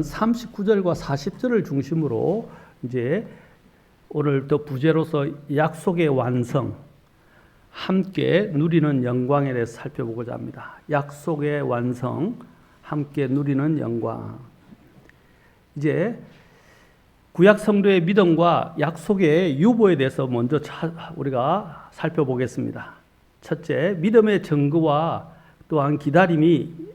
39절과 40절을 중심으로 이제 오늘 또 부제로서 약속의 완성, 함께 누리는 영광에 대해서 살펴보고자 합니다. 약속의 완성, 함께 누리는 영광. 이제 구약 성도의 믿음과 약속의 유보에 대해서 먼저 우리가 살펴보겠습니다. 첫째, 믿음의 증거와 또한 기다림이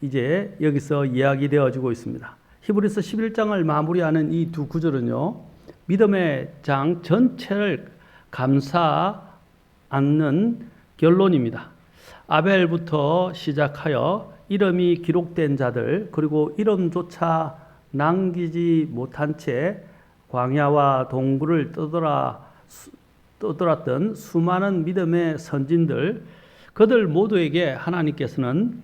이제 여기서 이야기되어지고 있습니다. 히브리서 11장을 마무리하는 이 두 구절은요, 믿음의 장 전체를 감싸 안는 결론입니다. 아벨부터 시작하여 이름이 기록된 자들, 그리고 이름조차 남기지 못한 채 광야와 동굴을 떠돌았던 수많은 믿음의 선진들, 그들 모두에게 하나님께서는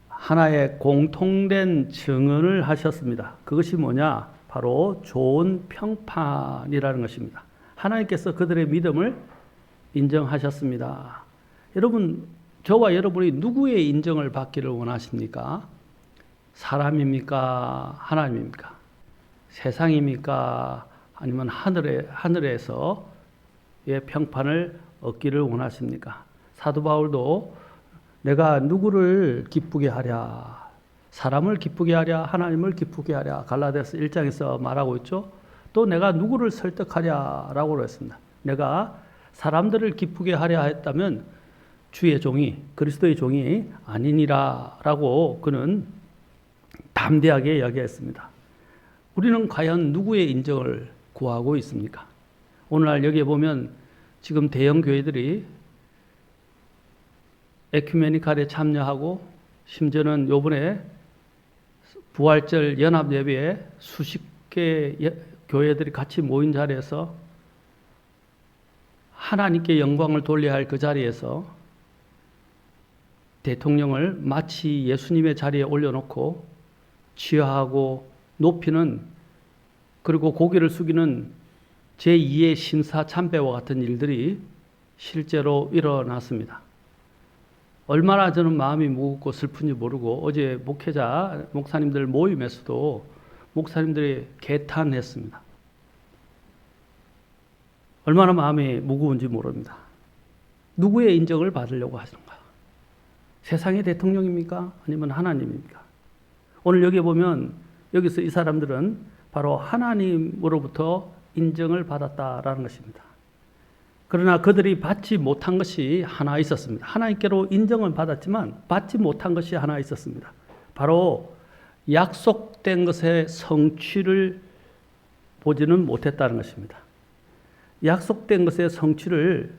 하나의 공통된 증언을 하셨습니다. 그것이 뭐냐? 바로 좋은 평판이라는 것입니다. 하나님께서 그들의 믿음을 인정하셨습니다. 여러분, 저와 여러분이 누구의 인정을 받기를 원하십니까? 사람입니까? 하나님입니까? 세상입니까? 아니면 하늘에서의 평판을 얻기를 원하십니까? 사도 바울도 내가 누구를 기쁘게 하랴, 사람을 기쁘게 하랴, 하나님을 기쁘게 하랴, 갈라디아서 1장에서 말하고 있죠. 또 내가 누구를 설득하랴라고 했습니다. 내가 사람들을 기쁘게 하랴 했다면 주의 종이, 그리스도의 종이 아니니라라고 그는 담대하게 이야기했습니다. 우리는 과연 누구의 인정을 구하고 있습니까? 오늘날 여기에 보면 지금 대형 교회들이 에큐메니칼에 참여하고, 심지어는 요번에 부활절 연합 예배에 수십 개 교회들이 같이 모인 자리에서 하나님께 영광을 돌려야 할 그 자리에서 대통령을 마치 예수님의 자리에 올려놓고 취하하고 높이는, 그리고 고개를 숙이는 제2의 신사 참배와 같은 일들이 실제로 일어났습니다. 얼마나 저는 마음이 무겁고 슬픈지 모르고, 어제 목사님들 모임에서도 목사님들이 개탄했습니다. 얼마나 마음이 무거운지 모릅니다. 누구의 인정을 받으려고 하시는가? 세상의 대통령입니까? 아니면 하나님입니까? 오늘 여기 보면 여기서 이 사람들은 바로 하나님으로부터 인정을 받았다라는 것입니다. 그러나 그들이 받지 못한 것이 하나 있었습니다. 하나님께로 인정은 받았지만 받지 못한 것이 하나 있었습니다. 바로 약속된 것의 성취를 보지는 못했다는 것입니다. 약속된 것의 성취를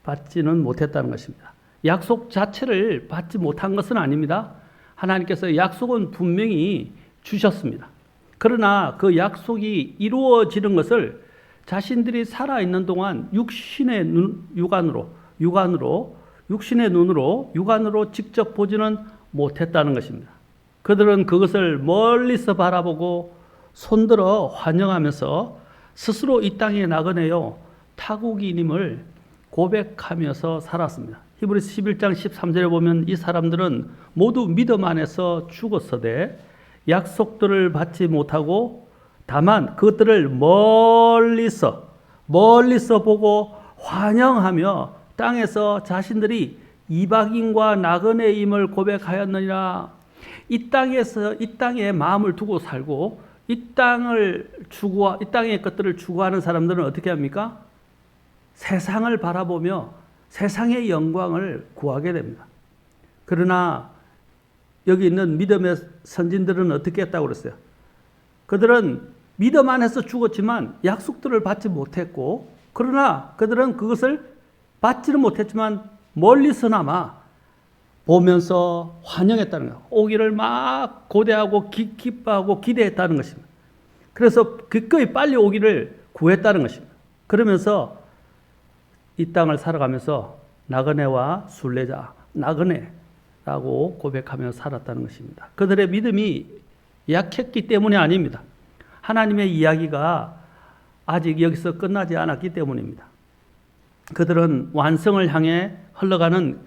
받지는 못했다는 것입니다. 약속 자체를 받지 못한 것은 아닙니다. 하나님께서 약속은 분명히 주셨습니다. 그러나 그 약속이 이루어지는 것을 자신들이 살아있는 동안 육신의 육안으로 직접 보지는 못했다는 것입니다. 그들은 그것을 멀리서 바라보고 손들어 환영하면서 스스로 이 땅에 나그네요 타국인임을 고백하면서 살았습니다. 히브리서 11장 13절에 보면 이 사람들은 모두 믿음 안에서 죽었으되 약속들을 받지 못하고 다만 그것들을 멀리서 보고 환영하며 땅에서 자신들이 이방인과 나그네임을 고백하였느니라. 이 땅에 마음을 두고 살고 이 땅의 것들을 추구하는 사람들은 어떻게 합니까? 세상을 바라보며 세상의 영광을 구하게 됩니다. 그러나 여기 있는 믿음의 선진들은 어떻게 했다고 그랬어요? 그들은 믿음 안에서 죽었지만 약속들을 받지 못했고, 그러나 그들은 그것을 받지는 못했지만 멀리서나마 보면서 환영했다는 거예요. 오기를 막 고대하고 기뻐하고 기대했다는 것입니다. 그래서 기꺼이 빨리 오기를 구했다는 것입니다. 그러면서 이 땅을 살아가면서 나그네와 순례자, 나그네라고 고백하며 살았다는 것입니다. 그들의 믿음이 약했기 때문이 아닙니다. 하나님의 이야기가 아직 여기서 끝나지 않았기 때문입니다. 그들은 완성을 향해 흘러가는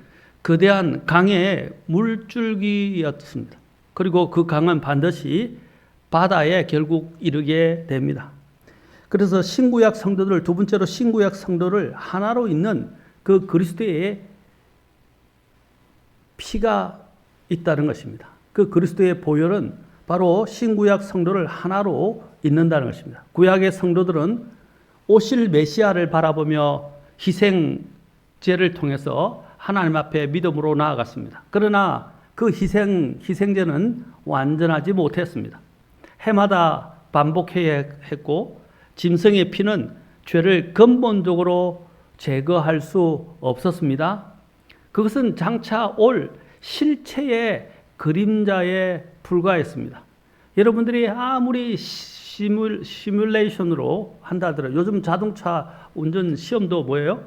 거대한 강의 물줄기였습니다. 그리고 그 강은 반드시 바다에 결국 이르게 됩니다. 그래서 신구약 성도들, 두 번째로 신구약 성도를 하나로 잇는 그 그리스도의 피가 있다는 것입니다. 그 그리스도의 보혈은 바로 신구약 성도를 하나로 잇는다는 것입니다. 구약의 성도들은 오실 메시아를 바라보며 희생제를 통해서 하나님 앞에 믿음으로 나아갔습니다. 그러나 그 희생제는 완전하지 못했습니다. 해마다 반복해야 했고 짐승의 피는 죄를 근본적으로 제거할 수 없었습니다. 그것은 장차 올 실체의 그림자에 불과했습니다. 여러분들이 아무리 시뮬레이션으로 한다 하더라도 요즘 자동차 운전 시험도 뭐예요?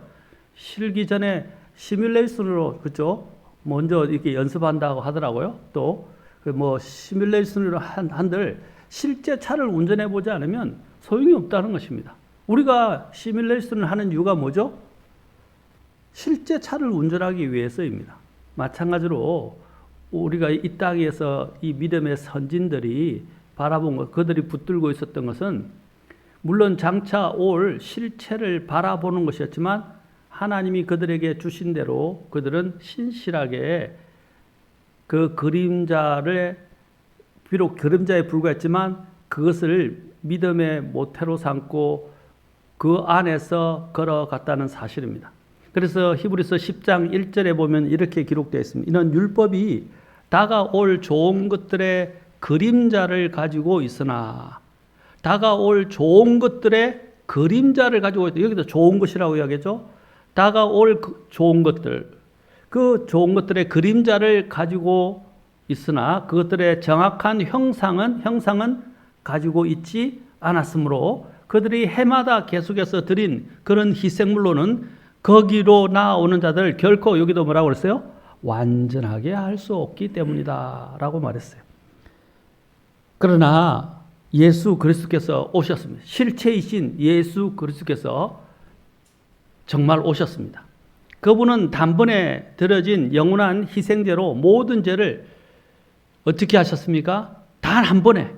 실기 전에 시뮬레이션으로 그죠? 먼저 이렇게 연습한다고 하더라고요. 또 뭐 시뮬레이션으로 한들 실제 차를 운전해 보지 않으면 소용이 없다는 것입니다. 우리가 시뮬레이션을 하는 이유가 뭐죠? 실제 차를 운전하기 위해서입니다. 마찬가지로 우리가 이 땅에서 이 믿음의 선진들이 바라본 것, 그들이 붙들고 있었던 것은 물론 장차 올 실체를 바라보는 것이었지만 하나님이 그들에게 주신 대로 그들은 신실하게 그 그림자를 비록 그림자에 불과했지만 그것을 믿음의 모태로 삼고 그 안에서 걸어갔다는 사실입니다. 그래서 히브리서 10장 1절에 보면 이렇게 기록되어 있습니다. 이는 율법이 다가올 좋은 것들의 그림자를 가지고 있으나 다가올 좋은 것들의 그림자를 가지고 있다. 여기도 좋은 것이라고 이야기하죠. 다가올 좋은 것들, 그 좋은 것들의 그림자를 가지고 있으나 그것들의 정확한 형상은 가지고 있지 않았으므로 그들이 해마다 계속해서 드린 그런 희생물로는 거기로 나아오는 자들 결코 여기도 뭐라고 그랬어요? 완전하게 할 수 없기 때문이다 라고 말했어요. 그러나 예수 그리스도께서 오셨습니다. 실체이신 예수 그리스도께서 정말 오셨습니다. 그분은 단번에 드려진 영원한 희생제로 모든 죄를 어떻게 하셨습니까? 단 한 번에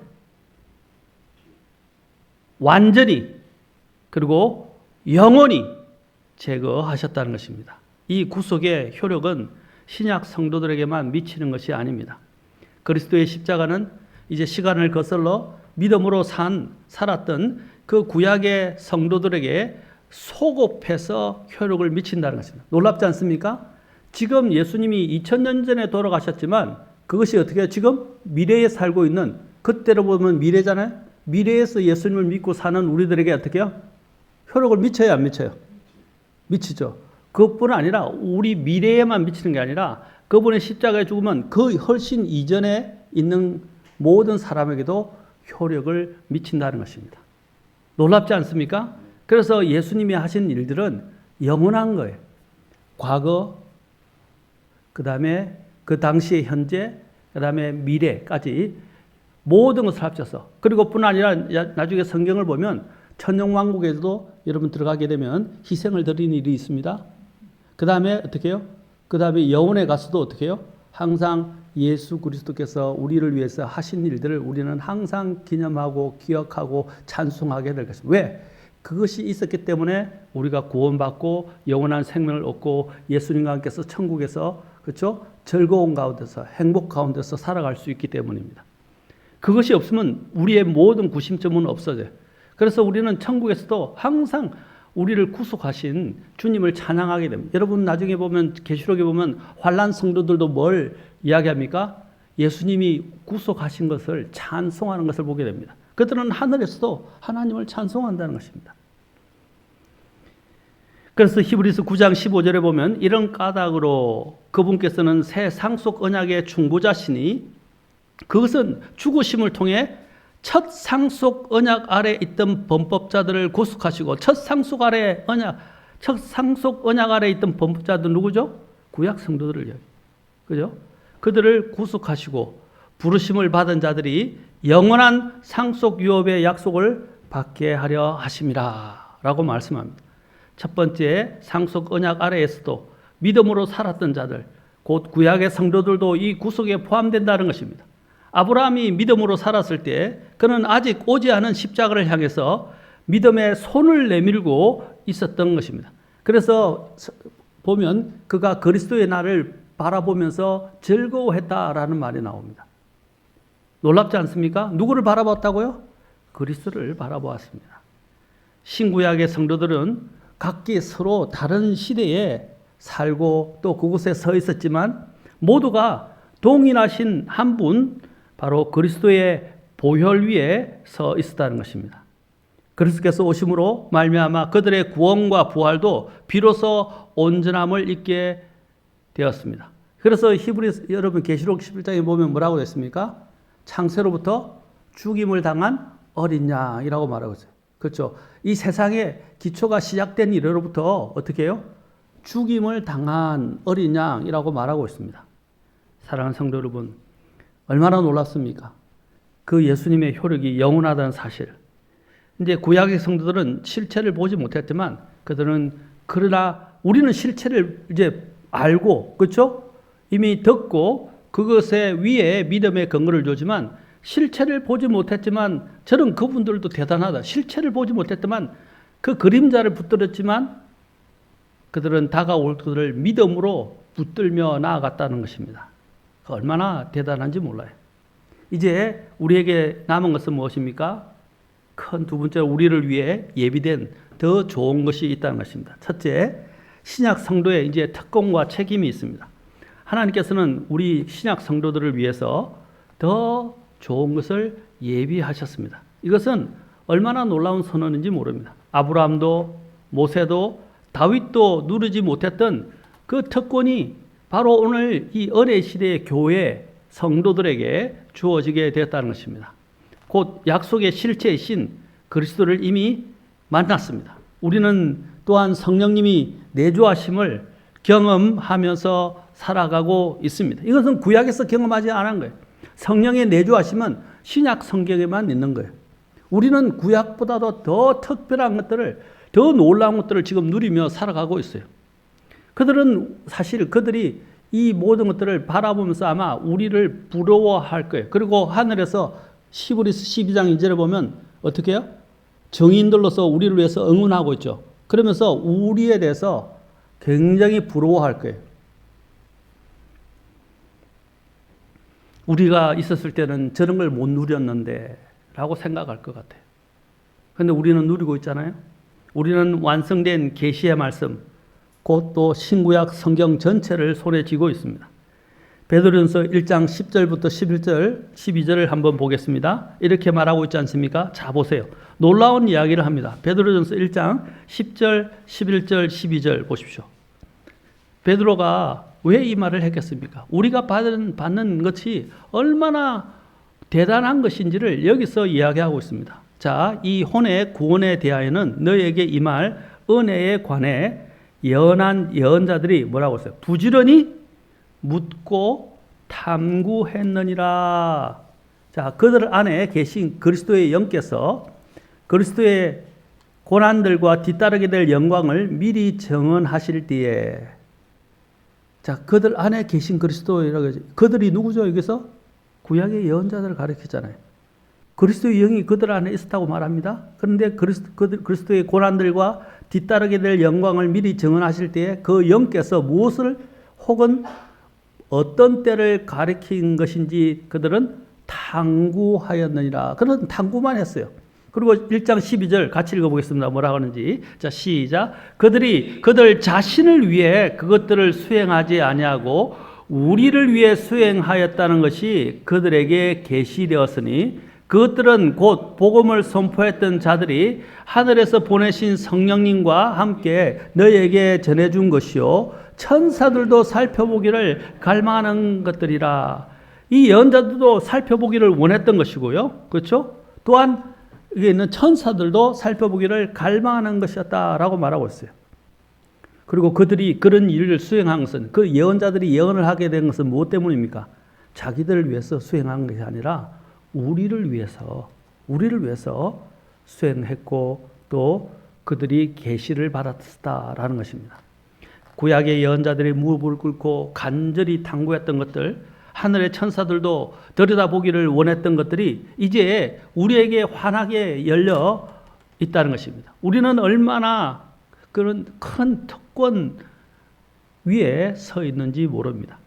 완전히 그리고 영원히 제거하셨다는 것입니다. 이 구속의 효력은 신약 성도들에게만 미치는 것이 아닙니다. 그리스도의 십자가는 이제 시간을 거슬러 믿음으로 살았던 그 구약의 성도들에게 소급해서 효력을 미친다는 것입니다. 놀랍지 않습니까? 지금 예수님이 2000년 전에 돌아가셨지만 그것이 어떻게 지금 미래에 살고 있는, 그때로 보면 미래잖아요. 미래에서 예수님을 믿고 사는 우리들에게 어떻게 해요? 효력을 미쳐요, 안 미쳐요? 미치죠. 그것뿐 아니라 우리 미래에만 미치는 게 아니라 그분의 십자가의 죽음은 그 훨씬 이전에 있는 모든 사람에게도 효력을 미친다는 것입니다. 놀랍지 않습니까? 그래서 예수님이 하신 일들은 영원한 거예요. 과거, 그 다음에 그 당시의 현재, 그 다음에 미래까지 모든 것을 합쳐서, 그리고 뿐 아니라 나중에 성경을 보면 천년왕국에도 여러분 들어가게 되면 희생을 드리는 일이 있습니다. 그 다음에 어떻게 해요? 그 다음에 영원에 가서도 어떻게 해요? 항상 예수 그리스도께서 우리를 위해서 하신 일들을 우리는 항상 기념하고 기억하고 찬송하게 될 것입니다. 왜? 그것이 있었기 때문에 우리가 구원받고 영원한 생명을 얻고 예수님과 함께서 천국에서 그렇죠? 즐거운 가운데서 행복 가운데서 살아갈 수 있기 때문입니다. 그것이 없으면 우리의 모든 구심점은 없어져요. 그래서 우리는 천국에서도 항상 우리를 구속하신 주님을 찬양하게 됩니다. 여러분 나중에 보면 계시록에 보면 환난 성도들도 뭘 이야기합니까? 예수님이 구속하신 것을 찬송하는 것을 보게 됩니다. 그들은 하늘에서도 하나님을 찬송한다는 것입니다. 그래서 히브리서 9장 15절에 보면 이런 까닭으로 그분께서는 새 상속 언약의 중보자시니 그것은 죽으심을 통해 첫 상속 언약 아래 있던 범법자들을 구속하시고 첫 상속 언약 아래 있던 범법자들 누구죠? 구약 성도들을 이야기. 그죠? 그들을 구속하시고 부르심을 받은 자들이 영원한 상속 유업의 약속을 받게 하려 하심이라 라고 말씀합니다. 첫 번째 상속 언약 아래에서도 믿음으로 살았던 자들, 곧 구약의 성도들도 이 구속에 포함된다는 것입니다. 아브라함이 믿음으로 살았을 때 그는 아직 오지 않은 십자가를 향해서 믿음의 손을 내밀고 있었던 것입니다. 그래서 보면 그가 그리스도의 날을 바라보면서 즐거워했다라는 말이 나옵니다. 놀랍지 않습니까? 누구를 바라봤다고요? 그리스도를 바라보았습니다. 신구약의 성도들은 각기 서로 다른 시대에 살고 또 그곳에 서 있었지만 모두가 동일하신 한 분, 바로 그리스도의 보혈 위에 서 있었다는 것입니다. 그리스도께서 오심으로 말미암아 그들의 구원과 부활도 비로소 온전함을 입게 되었습니다. 그래서 히브리 여러분 계시록 11장에 보면 뭐라고 했습니까? 창세로부터 죽임을 당한 어린 양이라고 말하고 있어요. 그렇죠? 이 세상의 기초가 시작된 이래로부터 어떻게 해요? 죽임을 당한 어린 양이라고 말하고 있습니다. 사랑하는 성도 여러분, 얼마나 놀랍습니까? 그 예수님의 효력이 영원하다는 사실. 이제 구약의 성도들은 실체를 보지 못했지만 그러나 우리는 실체를 이제 알고, 그렇죠? 이미 듣고 그것에 위에 믿음의 근거를 주지만 실체를 보지 못했지만 저는 그분들도 대단하다. 실체를 보지 못했지만 그 그림자를 붙들었지만 그들은 다가올 그들을 믿음으로 붙들며 나아갔다는 것입니다. 얼마나 대단한지 몰라요. 이제 우리에게 남은 것은 무엇입니까? 큰 두 번째, 우리를 위해 예비된 더 좋은 것이 있다는 것입니다. 첫째, 신약 성도의 이제 특권과 책임이 있습니다. 하나님께서는 우리 신약 성도들을 위해서 더 좋은 것을 예비하셨습니다. 이것은 얼마나 놀라운 선언인지 모릅니다. 아브라함도 모세도 다윗도 누리지 못했던 그 특권이 바로 오늘 이 은혜 시대의 교회 성도들에게 주어지게 되었다는 것입니다. 곧 약속의 실체이신 그리스도를 이미 만났습니다. 우리는 또한 성령님이 내주하심을 경험하면서 살아가고 있습니다. 이것은 구약에서 경험하지 않은 거예요. 성령의 내주하심은 신약 성경에만 있는 거예요. 우리는 구약보다도 더 특별한 것들을, 더 놀라운 것들을 지금 누리며 살아가고 있어요. 그들이 이 모든 것들을 바라보면서 아마 우리를 부러워할 거예요. 그리고 하늘에서 히브리서 12장 2절에 보면 어떻게 해요? 정인들로서 우리를 위해서 응원하고 있죠. 그러면서 우리에 대해서 굉장히 부러워할 거예요. 우리가 있었을 때는 저런 걸 못 누렸는데 라고 생각할 것 같아요. 그런데 우리는 누리고 있잖아요. 우리는 완성된 계시의 말씀, 곧 또 신구약 성경 전체를 손에 쥐고 있습니다. 베드로전서 1장 10절부터 11절, 12절을 한번 보겠습니다. 이렇게 말하고 있지 않습니까? 자, 보세요. 놀라운 이야기를 합니다. 베드로전서 1장 10절, 11절, 12절 보십시오. 베드로가 왜 이 말을 했겠습니까? 우리가 받는 것이 얼마나 대단한 것인지를 여기서 이야기하고 있습니다. 자, 이 혼의 구원에 대하여는 너에게 이 말 은혜에 관해 예언한 예언자들이 뭐라고 했어요? 부지런히 묻고 탐구했느니라. 자, 그들 안에 계신 그리스도의 영께서 그리스도의 고난들과 뒤따르게 될 영광을 미리 정언하실 때에, 자, 그들 안에 계신 그리스도라고 하죠. 그들이 누구죠? 여기서 구약의 예언자들을 가리키잖아요. 그리스도의 영이 그들 안에 있었다고 말합니다. 그런데 그리스도의 고난들과 뒤따르게 될 영광을 미리 정언하실 때에 그 영께서 무엇을 혹은 어떤 때를 가리킨 것인지 그들은 탐구하였느니라. 그런 탐구만 했어요. 그리고 1장 12절 같이 읽어보겠습니다. 뭐라고 하는지. 자, 시작. 그들이 그들 자신을 위해 그것들을 수행하지 아니하고 우리를 위해 수행하였다는 것이 그들에게 계시되었으니 그것들은 곧 복음을 선포했던 자들이 하늘에서 보내신 성령님과 함께 너희에게 전해준 것이요 천사들도 살펴보기를 갈망하는 것들이라. 이 예언자들도 살펴보기를 원했던 것이고요. 그렇죠? 또한 여기 있는 천사들도 살펴보기를 갈망하는 것이었다라고 말하고 있어요. 그리고 그들이 그런 일을 수행한 것은, 그 예언자들이 예언을 하게 된 것은 무엇 때문입니까? 자기들을 위해서 수행한 것이 아니라 우리를 위해서 수행했고 또 그들이 계시를 받았다라는 것입니다. 구약의 예언자들이 무릎을 꿇고 간절히 탐구했던 것들, 하늘의 천사들도 들여다보기를 원했던 것들이 이제 우리에게 환하게 열려 있다는 것입니다. 우리는 얼마나 그런 큰 특권 위에 서 있는지 모릅니다.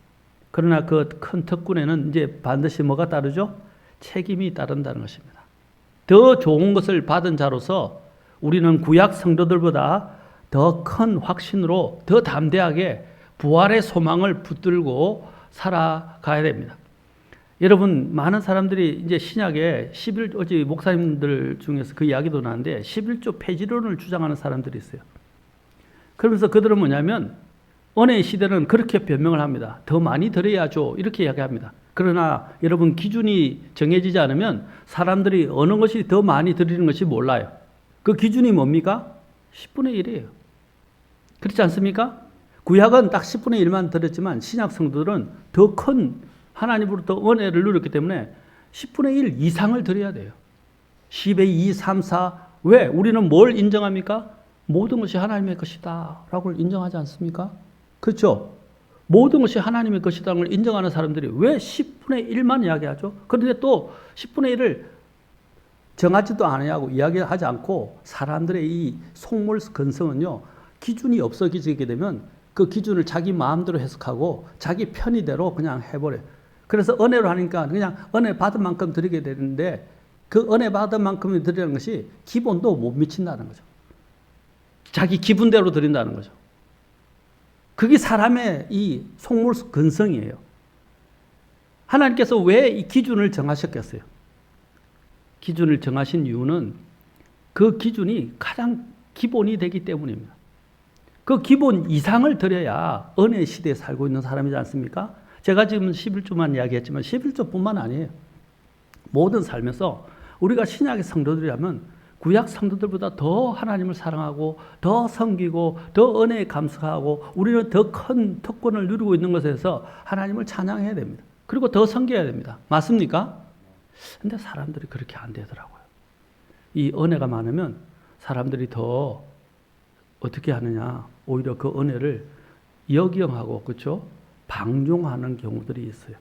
그러나 그 큰 특권에는 이제 반드시 뭐가 따르죠? 책임이 따른다는 것입니다. 더 좋은 것을 받은 자로서 우리는 구약 성도들보다 더 큰 확신으로 더 담대하게 부활의 소망을 붙들고 살아가야 됩니다. 여러분, 많은 사람들이 이제 신약에 어제 목사님들 중에서 그 이야기도 나는데 11조 폐지론을 주장하는 사람들이 있어요. 그러면서 그들은 뭐냐면 은혜의 시대는 그렇게 변명을 합니다. 더 많이 드려야죠. 이렇게 이야기합니다. 그러나 여러분, 기준이 정해지지 않으면 사람들이 어느 것이 더 많이 드리는 것이 몰라요. 그 기준이 뭡니까? 10분의 1이에요. 그렇지 않습니까? 구약은 딱 10분의 1만 드렸지만 신약 성도들은 더 큰 하나님으로부터 은혜를 누렸기 때문에 10분의 1 이상을 드려야 돼요. 10의 2, 3, 4. 왜? 우리는 뭘 인정합니까? 모든 것이 하나님의 것이다 라고 인정하지 않습니까? 그렇죠? 모든 것이 하나님의 것이라는 걸 인정하는 사람들이 왜 10분의 1만 이야기하죠? 그런데 또 10분의 1을 정하지도 않으냐고 이야기하지 않고 사람들의 이 속물 근성은요, 기준이 없어지게 되면 그 기준을 자기 마음대로 해석하고 자기 편의대로 그냥 해버려요. 그래서 은혜로 하니까 그냥 은혜 받은 만큼 드리게 되는데 그 은혜 받은 만큼 드리는 것이 기본도 못 미친다는 거죠. 자기 기분대로 드린다는 거죠. 그게 사람의 이 속물 근성이에요. 하나님께서 왜 이 기준을 정하셨겠어요? 기준을 정하신 이유는 그 기준이 가장 기본이 되기 때문입니다. 그 기본 이상을 드려야 은혜의 시대에 살고 있는 사람이지 않습니까? 제가 지금 11조만 이야기했지만 11조뿐만 아니에요. 모든 삶에서 우리가 신약의 성도들이라면 구약 성도들보다 더 하나님을 사랑하고 더 섬기고 더 은혜에 감사하고 우리는 더 큰 특권을 누리고 있는 것에서 하나님을 찬양해야 됩니다. 그리고 더 섬겨야 됩니다. 맞습니까? 근데 사람들이 그렇게 안 되더라고요. 이 은혜가 많으면 사람들이 더 어떻게 하느냐, 오히려 그 은혜를 역경하고, 그렇죠? 방종하는 경우들이 있어요.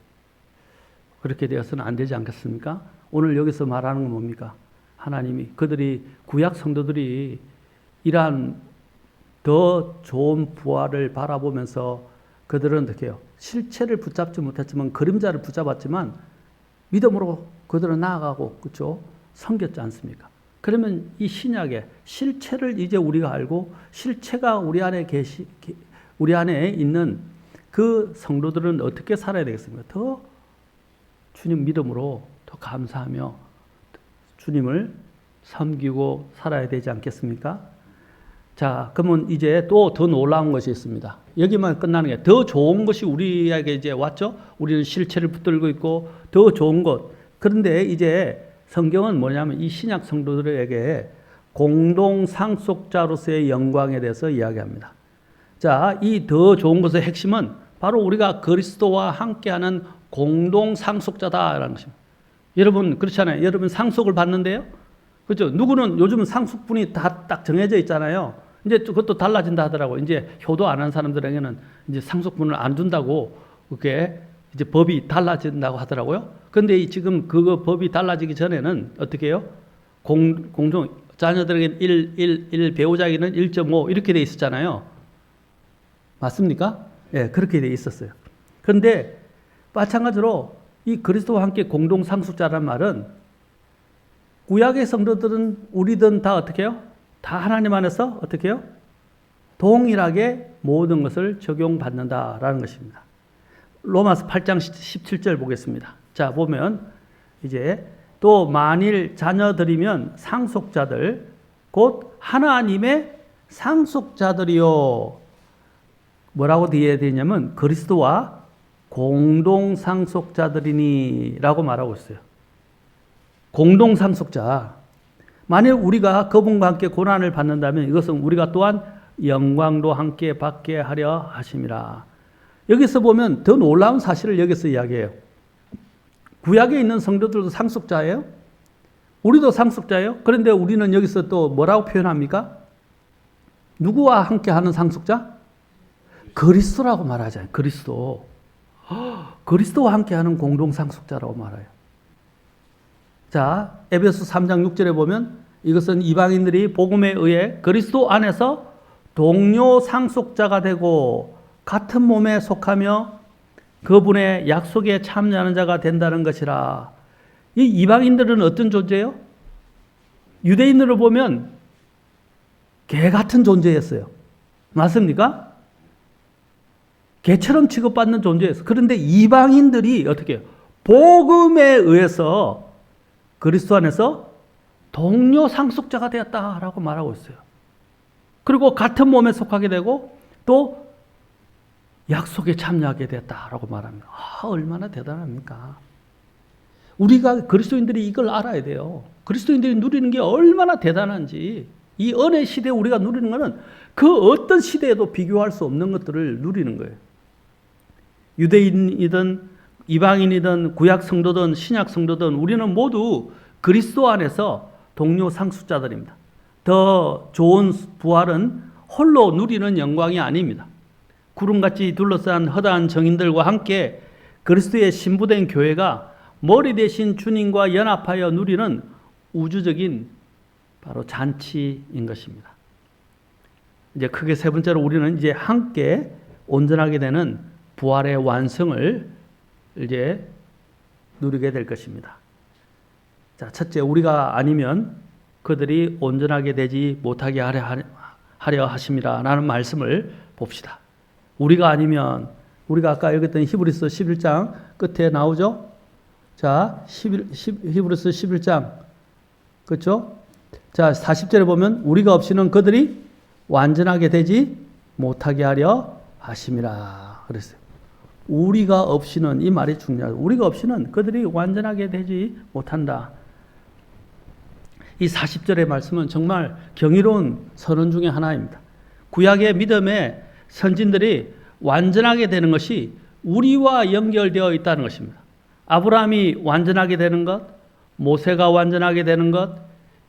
그렇게 되어서는 안 되지 않겠습니까? 오늘 여기서 말하는 건 뭡니까? 하나님이 그들이 구약 성도들이 이러한 더 좋은 부활을 바라보면서 그들은 어떻게 해요? 실체를 붙잡지 못했지만 그림자를 붙잡았지만 믿음으로 그들은 나아가고, 그렇죠? 섬겼지 않습니까? 그러면 이 신약의 실체를 이제 우리가 알고 실체가 우리 안에 있는 그 성도들은 어떻게 살아야 되겠습니까? 더 주님 믿음으로 더 감사하며 주님을 섬기고 살아야 되지 않겠습니까? 자, 그러면 이제 또 더 놀라운 것이 있습니다. 여기만 끝나는 게 더 좋은 것이 우리에게 이제 왔죠? 우리는 실체를 붙들고 있고 더 좋은 것. 그런데 이제 성경은 뭐냐면 이 신약 성도들에게 공동 상속자로서의 영광에 대해서 이야기합니다. 자, 이 더 좋은 것의 핵심은 바로 우리가 그리스도와 함께하는 공동 상속자다라는 것입니다. 여러분 그렇잖아요. 여러분 상속을 받는데요. 그렇죠? 누구는 요즘은 상속분이 다 딱 정해져 있잖아요. 이제 그것도 달라진다 하더라고요. 이제 효도 안 한 사람들에게는 이제 상속분을 안 준다고 그게 이제 법이 달라진다고 하더라고요. 근데 지금 그 법이 달라지기 전에는 어떻게 해요? 공종 자녀들에게는 1 배우자에게는 1.5 이렇게 돼 있었잖아요. 맞습니까? 예, 그렇게 돼 있었어요. 그런데 마찬가지로 이 그리스도와 함께 공동 상속자란 말은 구약의 성도들은 우리든 다 어떻게 해요? 다 하나님 안에서 어떻게 해요? 동일하게 모든 것을 적용받는다라는 것입니다. 로마서 8장 17절 보겠습니다. 자, 보면 이제 또 만일 자녀들이면 상속자들 곧 하나님의 상속자들이요. 뭐라고 되어야 되냐면 그리스도와 공동 상속자들이니 라고 말하고 있어요. 공동 상속자. 만일 우리가 그분과 함께 고난을 받는다면 이것은 우리가 또한 영광도 함께 받게 하려 하심이라. 여기서 보면 더 놀라운 사실을 여기서 이야기해요. 구약에 있는 성도들도 상속자예요. 우리도 상속자예요. 그런데 우리는 여기서 또 뭐라고 표현합니까? 누구와 함께 하는 상속자? 그리스도라고 말하잖아요. 그리스도. 그리스도와 함께하는 공동상속자라고 말해요. 자, 에베소 3장 6절에 보면 이것은 이방인들이 복음에 의해 그리스도 안에서 동료 상속자가 되고 같은 몸에 속하며 그분의 약속에 참여하는 자가 된다는 것이라. 이 이방인들은 어떤 존재예요? 유대인으로 보면 개 같은 존재였어요. 맞습니까? 개처럼 취급받는 존재였어요. 그런데 이방인들이 어떻게 해요? 복음에 의해서 그리스도 안에서 동료 상속자가 되었다라고 말하고 있어요. 그리고 같은 몸에 속하게 되고 또 약속에 참여하게 되었다라고 말합니다. 얼마나 대단합니까? 우리가 그리스도인들이 이걸 알아야 돼요. 그리스도인들이 누리는 게 얼마나 대단한지. 이 은혜 시대에 우리가 누리는 것은 그 어떤 시대에도 비교할 수 없는 것들을 누리는 거예요. 유대인이든 이방인이든 구약 성도든 신약 성도든 우리는 모두 그리스도 안에서 동료 상속자들입니다. 더 좋은 부활은 홀로 누리는 영광이 아닙니다. 구름같이 둘러싼 허다한 정인들과 함께 그리스도의 신부된 교회가 머리 대신 주님과 연합하여 누리는 우주적인 바로 잔치인 것입니다. 이제 크게 세 번째로 우리는 이제 함께 온전하게 되는 부활의 완성을 이제 누리게 될 것입니다. 자, 첫째, 우리가 아니면 그들이 온전하게 되지 못하게 하려 하심이라 라는 말씀을 봅시다. 우리가 아니면, 우리가 아까 읽었던 히브리서 11장 끝에 나오죠? 자, 히브리서 11장. 그렇죠? 자, 40절에 보면 우리가 없이는 그들이 완전하게 되지 못하게 하려 하심이라 그랬어요. 우리가 없이는, 이 말이 중요하다. 우리가 없이는 그들이 완전하게 되지 못한다. 이 40절의 말씀은 정말 경이로운 선언 중에 하나입니다. 구약의 믿음의 선진들이 완전하게 되는 것이 우리와 연결되어 있다는 것입니다. 아브라함이 완전하게 되는 것, 모세가 완전하게 되는 것,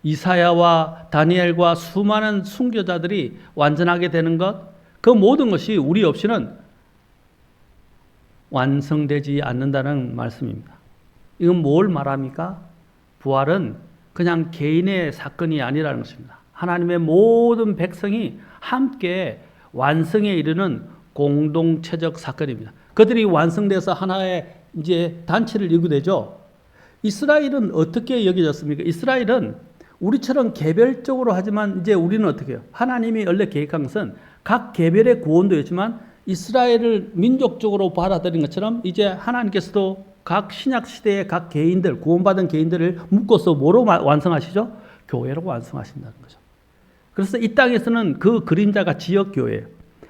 이사야와 다니엘과 수많은 순교자들이 완전하게 되는 것, 그 모든 것이 우리 없이는 완성되지 않는다는 말씀입니다. 이건 뭘 말합니까? 부활은 그냥 개인의 사건이 아니라는 것입니다. 하나님의 모든 백성이 함께 완성에 이르는 공동체적 사건입니다. 그들이 완성돼서 하나의 이제 단체를 이루게 되죠. 이스라엘은 어떻게 여겨졌습니까? 이스라엘은 우리처럼 개별적으로 하지만 이제 우리는 어떻게 해요? 하나님이 원래 계획한 것은 각 개별의 구원도 있지만 이스라엘을 민족적으로 받아들인 것처럼 이제 하나님께서도 각 신약 시대의 각 개인들, 구원받은 개인들을 묶어서 뭐로 완성하시죠? 교회로 완성하신다는 거죠. 그래서 이 땅에서는 그 그림자가 지역 교회예요.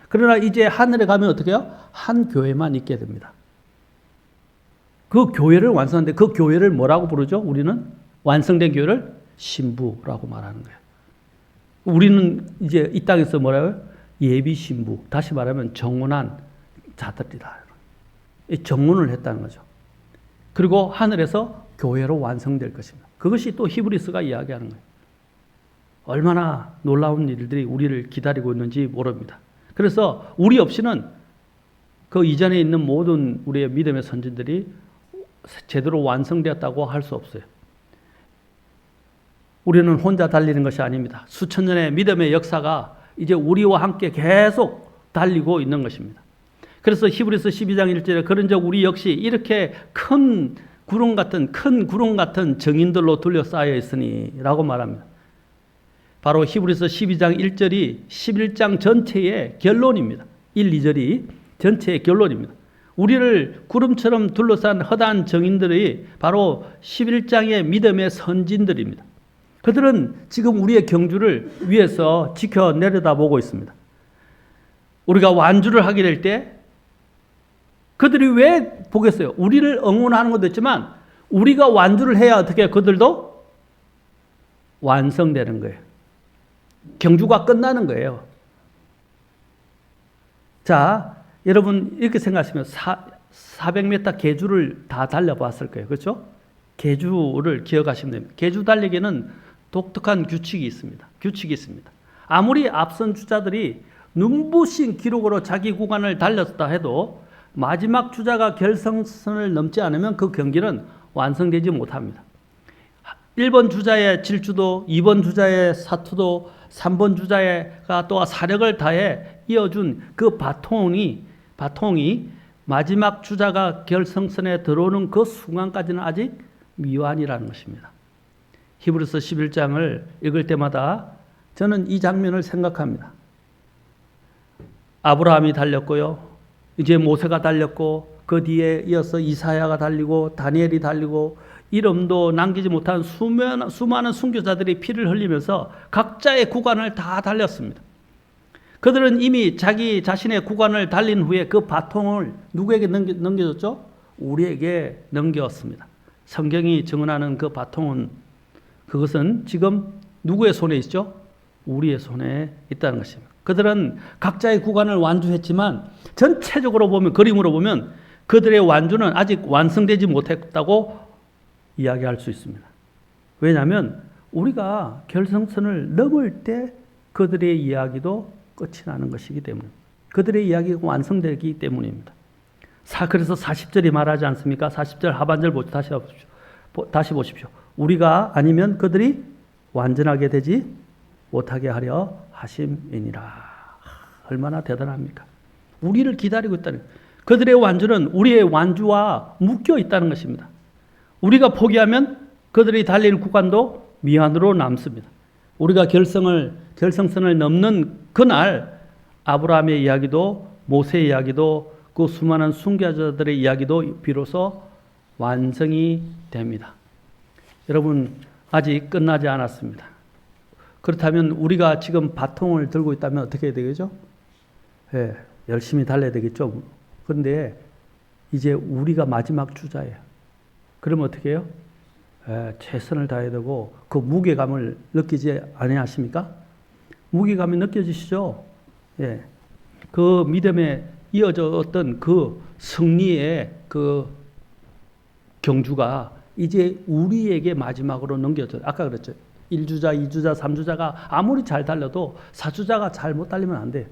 그러나 이제 하늘에 가면 어떻게 해요? 한 교회만 있게 됩니다. 그 교회를 완성하는데 그 교회를 뭐라고 부르죠? 우리는 완성된 교회를 신부라고 말하는 거예요. 우리는 이제 이 땅에서 뭐라고요? 예비 신부. 다시 말하면 정혼한 자들이다. 정혼을 했다는 거죠. 그리고 하늘에서 교회로 완성될 것입니다. 그것이 또 히브리서가 이야기하는 거예요. 얼마나 놀라운 일들이 우리를 기다리고 있는지 모릅니다. 그래서 우리 없이는 그 이전에 있는 모든 우리의 믿음의 선진들이 제대로 완성되었다고 할 수 없어요. 우리는 혼자 달리는 것이 아닙니다. 수천 년의 믿음의 역사가 이제 우리와 함께 계속 달리고 있는 것입니다. 그래서 히브리서 12장 1절에 그런즉 우리 역시 이렇게 큰 구름 같은 정인들로 둘러싸여 있으니 라고 말합니다. 바로 히브리서 12장 1절이 11장 전체의 결론입니다. 1, 2절이 전체의 결론입니다. 우리를 구름처럼 둘러싼 허다한 정인들이 바로 11장의 믿음의 선진들입니다. 그들은 지금 우리의 경주를 위에서 지켜 내려다보고 있습니다. 우리가 완주를 하게 될 때 그들이 왜 보겠어요? 우리를 응원하는 것도 있지만 우리가 완주를 해야 어떻게 그들도 완성되는 거예요. 경주가 끝나는 거예요. 자, 여러분 이렇게 생각하시면 400m 계주를 다 달려봤을 거예요. 그렇죠? 계주를 기억하시면 됩니다. 계주 달리기는 독특한 규칙이 있습니다. 아무리 앞선 주자들이 눈부신 기록으로 자기 구간을 달렸다 해도 마지막 주자가 결승선을 넘지 않으면 그 경기는 완성되지 못합니다. 1번 주자의 질주도, 2번 주자의 사투도, 3번 주자가 또 사력을 다해 이어준 그 바통이 마지막 주자가 결승선에 들어오는 그 순간까지는 아직 미완이라는 것입니다. 히브리서 11장을 읽을 때마다 저는 이 장면을 생각합니다. 아브라함이 달렸고요. 이제 모세가 달렸고 그 뒤에 이어서 이사야가 달리고 다니엘이 달리고 이름도 남기지 못한 수많은 순교자들이 피를 흘리면서 각자의 구간을 다 달렸습니다. 그들은 이미 자기 자신의 구간을 달린 후에 그 바통을 누구에게 넘겨줬죠? 우리에게 넘겼습니다. 성경이 증언하는 그 바통은 그것은 지금 누구의 손에 있죠? 우리의 손에 있다는 것입니다. 그들은 각자의 구간을 완주했지만 전체적으로 보면, 그림으로 보면 그들의 완주는 아직 완성되지 못했다고 이야기할 수 있습니다. 왜냐하면 우리가 결승선을 넘을 때 그들의 이야기도 끝이 나는 것이기 때문입니다. 그들의 이야기가 완성되기 때문입니다. 그래서 40절이 말하지 않습니까? 40절 하반절 다시 보십시오. 우리가 아니면 그들이 완전하게 되지 못하게 하려 하심이니라. 얼마나 대단합니까? 우리를 기다리고 있다는, 그들의 완주는 우리의 완주와 묶여 있다는 것입니다. 우리가 포기하면 그들이 달릴 구간도 미완으로 남습니다. 우리가 결승선을 넘는 그날 아브라함의 이야기도 모세의 이야기도 그 수많은 순교자들의 이야기도 비로소 완성이 됩니다. 여러분, 아직 끝나지 않았습니다. 그렇다면 우리가 지금 바통을 들고 있다면 어떻게 해야 되겠죠? 예, 열심히 달려야 되겠죠. 그런데 이제 우리가 마지막 주자예요. 그러면 어떻게 해요? 최선을 다해야 되고 그 무게감을 느끼지 아니하십니까? 무게감이 느껴지시죠? 예. 그 믿음에 이어졌던 그 승리의 그 경주가 이제 우리에게 마지막으로 넘겨져요. 아까 그랬죠. 1주자, 2주자, 3주자가 아무리 잘 달려도 4주자가 잘 못 달리면 안 돼요.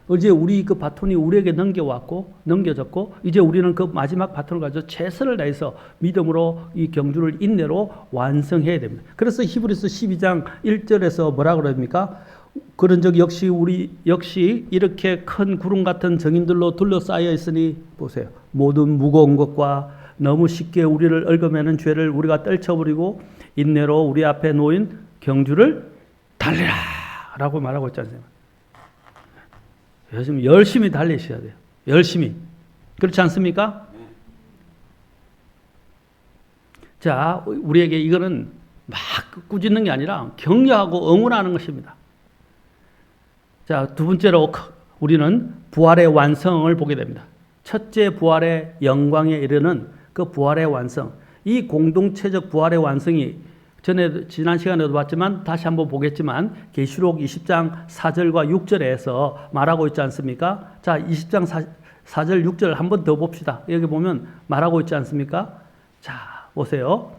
이제 우리 그 바톤이 우리에게 넘겨졌고, 이제 우리는 그 마지막 바톤을 가지고 최선을 다해서 믿음으로 이 경주를 인내로 완성해야 됩니다. 그래서 히브리서 12장 1절에서 뭐라고 그럽니까? 그런즉 우리 역시 이렇게 큰 구름 같은 정인들로 둘러싸여 있으니, 보세요. 모든 무거운 것과 너무 쉽게 우리를 얽어매는 죄를 우리가 떨쳐버리고 인내로 우리 앞에 놓인 경주를 달리라 라고 말하고 있지 않습니까? 요즘 열심히 달리셔야 돼요. 열심히. 그렇지 않습니까? 자, 우리에게 이거는 막 꾸짖는 게 아니라 격려하고 응원하는 것입니다. 자, 두 번째로 우리는 부활의 완성을 보게 됩니다. 첫째, 부활의 영광에 이르는 그 부활의 완성. 이 공동체적 부활의 완성이 지난 시간에도 봤지만 다시 한번 보겠지만 계시록 20장 4절과 6절에서 말하고 있지 않습니까? 자, 20장 4절 6절 한번 더 봅시다. 여기 보면 말하고 있지 않습니까? 자, 보세요.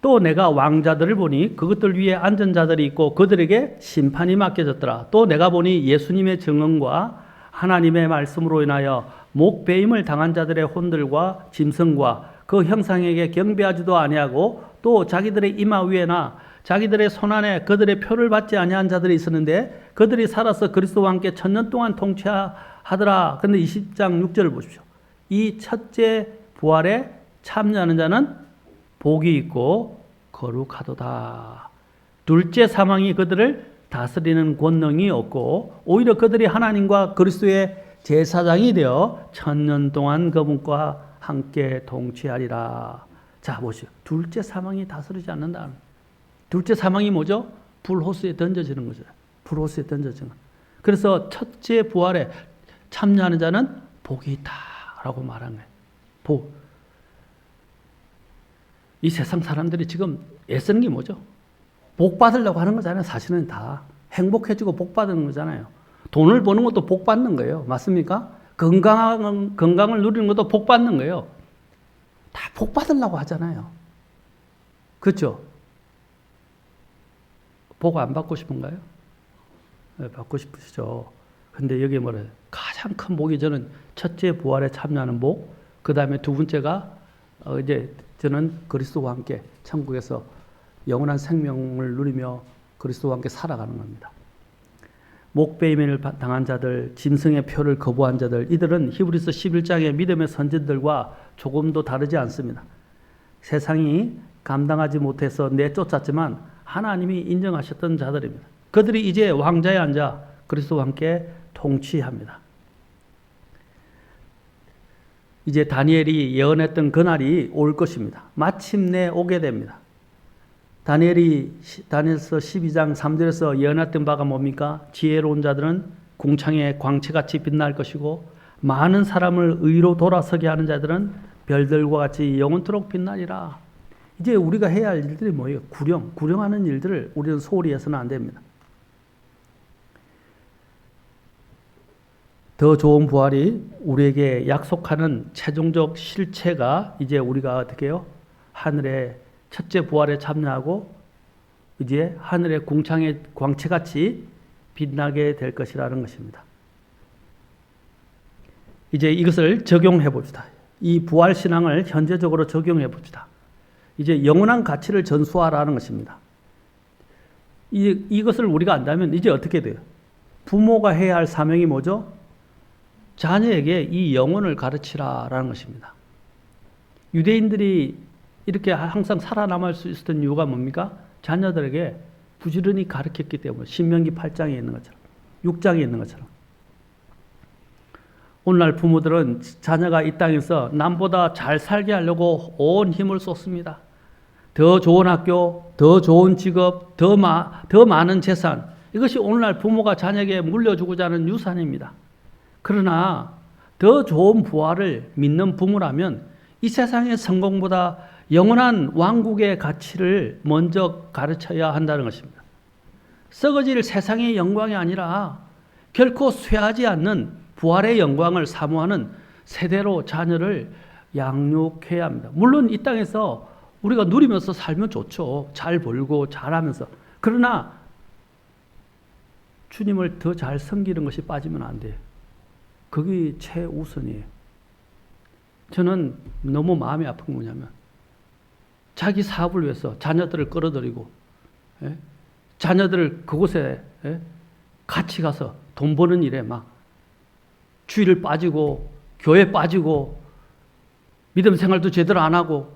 또 내가 왕자들을 보니 그것들 위에 앉은 자들이 있고 그들에게 심판이 맡겨졌더라. 또 내가 보니 예수님의 증언과 하나님의 말씀으로 인하여 목배임을 당한 자들의 혼들과 짐승과 그 형상에게 경배하지도 아니하고 또 자기들의 이마 위에나 자기들의 손안에 그들의 표를 받지 아니한 자들이 있었는데 그들이 살아서 그리스도와 함께 1000년 동안 통치하더라. 그런데 20장 6절을 보십시오. 이 첫째 부활에 참여하는 자는 복이 있고 거룩하도다. 둘째 사망이 그들을 다스리는 권능이 없고 오히려 그들이 하나님과 그리스도의 제사장이 되어 1000년 동안 그분과 함께 통치하리라. 자, 보시오. 둘째 사망이 다스리지 않는다. 둘째 사망이 뭐죠? 불호수에 던져지는 거죠. 불호수에 던져지는. 그래서 첫째 부활에 참여하는 자는 복이 있다라고 말한 거예요. 복. 이 세상 사람들이 지금 애쓰는 게 뭐죠? 복 받으려고 하는 거잖아요. 사실은 다 행복해지고 복 받는 거잖아요. 돈을 버는 것도 복 받는 거예요. 맞습니까? 건강을 누리는 것도 복 받는 거예요. 다 복 받으려고 하잖아요. 그렇죠? 복 안 받고 싶은가요? 네, 받고 싶으시죠. 근데 여기 뭐래요? 가장 큰 복이 저는 첫째 부활에 참여하는 복, 그 다음에 두 번째가 이제 저는 그리스도와 함께 천국에서 영원한 생명을 누리며 그리스도와 함께 살아가는 겁니다. 목배임을 당한 자들, 짐승의 표를 거부한 자들, 이들은 히브리서 11장의 믿음의 선진들과 조금도 다르지 않습니다. 세상이 감당하지 못해서 내쫓았지만 하나님이 인정하셨던 자들입니다. 그들이 이제 왕좌에 앉아 그리스도와 함께 통치합니다. 이제 다니엘이 예언했던 그날이 올 것입니다. 마침내 오게 됩니다. 다니엘서 12장 3절에서 예언했던 바가 뭡니까? 지혜로운 자들은 궁창의 광채같이 빛날 것이고 많은 사람을 의로 돌아서게 하는 자들은 별들과 같이 영원토록 빛나리라. 이제 우리가 해야 할 일들이 뭐예요? 구령하는 일들을 우리는 소홀히 해서는 안 됩니다. 더 좋은 부활이 우리에게 약속하는 최종적 실체가 이제 우리가 어떻게 해요? 하늘의 첫째 부활에 참여하고 이제 하늘의 궁창의 광채같이 빛나게 될 것이라는 것입니다. 이제 이것을 적용해 봅시다. 이 부활 신앙을 현재적으로 적용해 봅시다. 이제 영원한 가치를 전수하라는 것입니다. 이것을 우리가 안다면 이제 어떻게 돼요? 부모가 해야 할 사명이 뭐죠? 자녀에게 이 영혼을 가르치라라는 것입니다. 유대인들이 이렇게 항상 살아남을 수 있었던 이유가 뭡니까? 자녀들에게 부지런히 가르쳤기 때문에 신명기 8장에 있는 것처럼 6장에 있는 것처럼 오늘날 부모들은 자녀가 이 땅에서 남보다 잘 살게 하려고 온 힘을 쏟습니다. 더 좋은 학교, 더 좋은 직업, 더 많은 재산, 이것이 오늘날 부모가 자녀에게 물려주고자 하는 유산입니다. 그러나 더 좋은 부활을 믿는 부모라면 이 세상의 성공보다 영원한 왕국의 가치를 먼저 가르쳐야 한다는 것입니다. 썩어질 세상의 영광이 아니라 결코 쇠하지 않는 부활의 영광을 사모하는 세대로 자녀를 양육해야 합니다. 물론 이 땅에서 우리가 누리면서 살면 좋죠. 잘 벌고 잘하면서. 그러나 주님을 더 잘 섬기는 것이 빠지면 안 돼요. 그게 최우선이에요. 저는 너무 마음이 아픈 게 뭐냐면 자기 사업을 위해서 자녀들을 끌어들이고 자녀들을 그곳에 같이 가서 돈 버는 일에 막 주일 빠지고 교회 빠지고 믿음 생활도 제대로 안 하고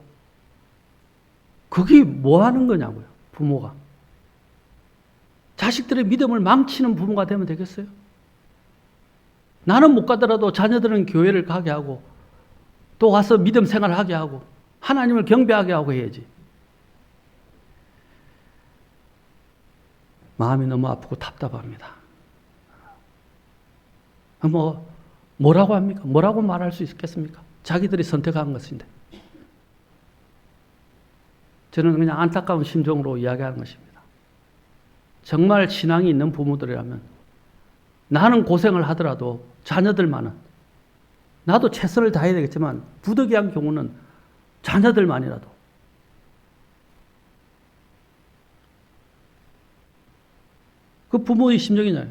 그게 뭐 하는 거냐고요. 부모가. 자식들의 믿음을 망치는 부모가 되면 되겠어요? 나는 못 가더라도 자녀들은 교회를 가게 하고 또 와서 믿음 생활을 하게 하고 하나님을 경배하게 하고 해야지. 마음이 너무 아프고 답답합니다. 뭐라고 합니까? 뭐라고 말할 수 있겠습니까? 자기들이 선택한 것인데. 저는 그냥 안타까운 심정으로 이야기하는 것입니다. 정말 신앙이 있는 부모들이라면 나는 고생을 하더라도 자녀들만은 나도 최선을 다해야 되겠지만 부득이한 경우는 자녀들만이라도 그 부모의 심정이냐.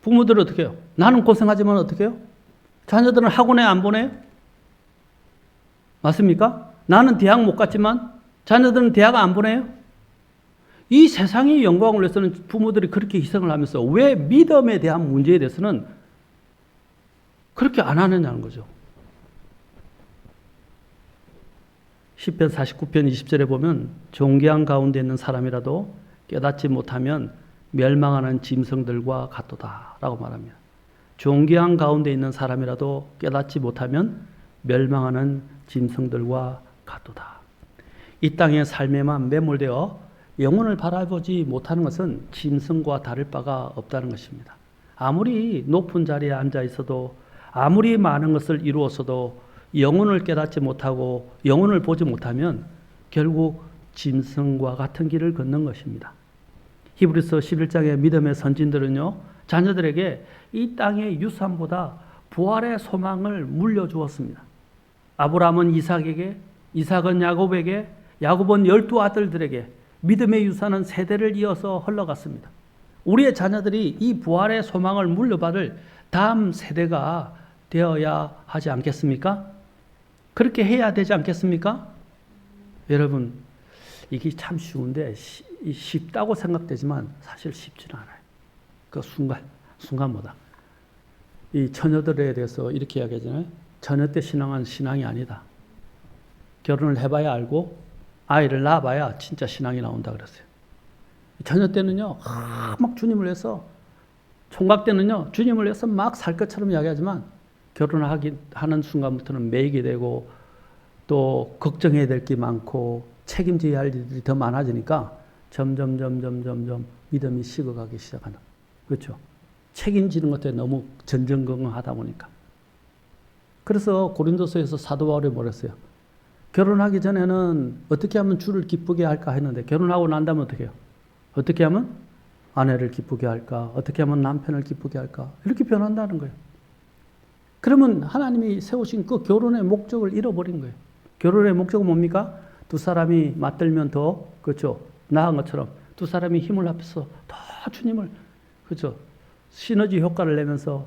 부모들은 어떻게 해요? 나는 고생하지만 어떻게 해요? 자녀들은 학원에 안 보내요? 맞습니까? 나는 대학 못 갔지만 자녀들은 대학 안 보내요? 이 세상의 영광을 위해서는 부모들이 그렇게 희생을 하면서 왜 믿음에 대한 문제에 대해서는 그렇게 안 하느냐는 거죠. 시편 49편 20절에 보면 존귀한 가운데 있는 사람이라도 깨닫지 못하면 멸망하는 짐승들과 같도다 라고 말합니다. 존귀한 가운데 있는 사람이라도 깨닫지 못하면 멸망하는 짐승들과 같도다. 이 땅의 삶에만 매몰되어 영혼을 바라보지 못하는 것은 짐승과 다를 바가 없다는 것입니다. 아무리 높은 자리에 앉아 있어도 아무리 많은 것을 이루었어도 영혼을 깨닫지 못하고 영혼을 보지 못하면 결국 짐승과 같은 길을 걷는 것입니다. 히브리서 11장의 믿음의 선진들은요, 자녀들에게 이 땅의 유산보다 부활의 소망을 물려주었습니다. 아브라함은 이삭에게, 이삭은 야곱에게, 야곱은 12 아들들에게 믿음의 유산은 세대를 이어서 흘러갔습니다. 우리의 자녀들이 이 부활의 소망을 물려받을 다음 세대가 되어야 하지 않겠습니까? 그렇게 해야 되지 않겠습니까? 여러분, 이게 참 쉬운데 쉽다고 생각되지만 사실 쉽지는 않아요. 그 순간보다. 이 처녀들에 대해서 이렇게 이야기하잖아요. 처녀 때 신앙은 신앙이 아니다. 결혼을 해봐야 알고 아이를 낳아봐야 진짜 신앙이 나온다 그랬어요. 처녀 때는요, 막 주님을 위해서, 총각 때는요, 주님을 위해서 막 살 것처럼 이야기하지만 결혼하는 순간부터는 매이게 되고 또 걱정해야 될 게 많고 책임져야 할 일들이 더 많아지니까 점점 믿음이 식어가기 시작하는. 그렇죠? 책임지는 것에 너무 전전긍긍하다 보니까. 그래서 고린도서에서 사도 바울이 뭐랬어요? 결혼하기 전에는 어떻게 하면 주를 기쁘게 할까 했는데 결혼하고 난 다음에 어떻게 해요? 어떻게 하면 아내를 기쁘게 할까? 어떻게 하면 남편을 기쁘게 할까? 이렇게 변한다는 거예요. 그러면 하나님이 세우신 그 결혼의 목적을 잃어버린 거예요. 결혼의 목적은 뭡니까? 두 사람이 맞들면 더, 그렇죠, 나은 것처럼 두 사람이 힘을 합해서 더 주님을, 그렇죠, 시너지 효과를 내면서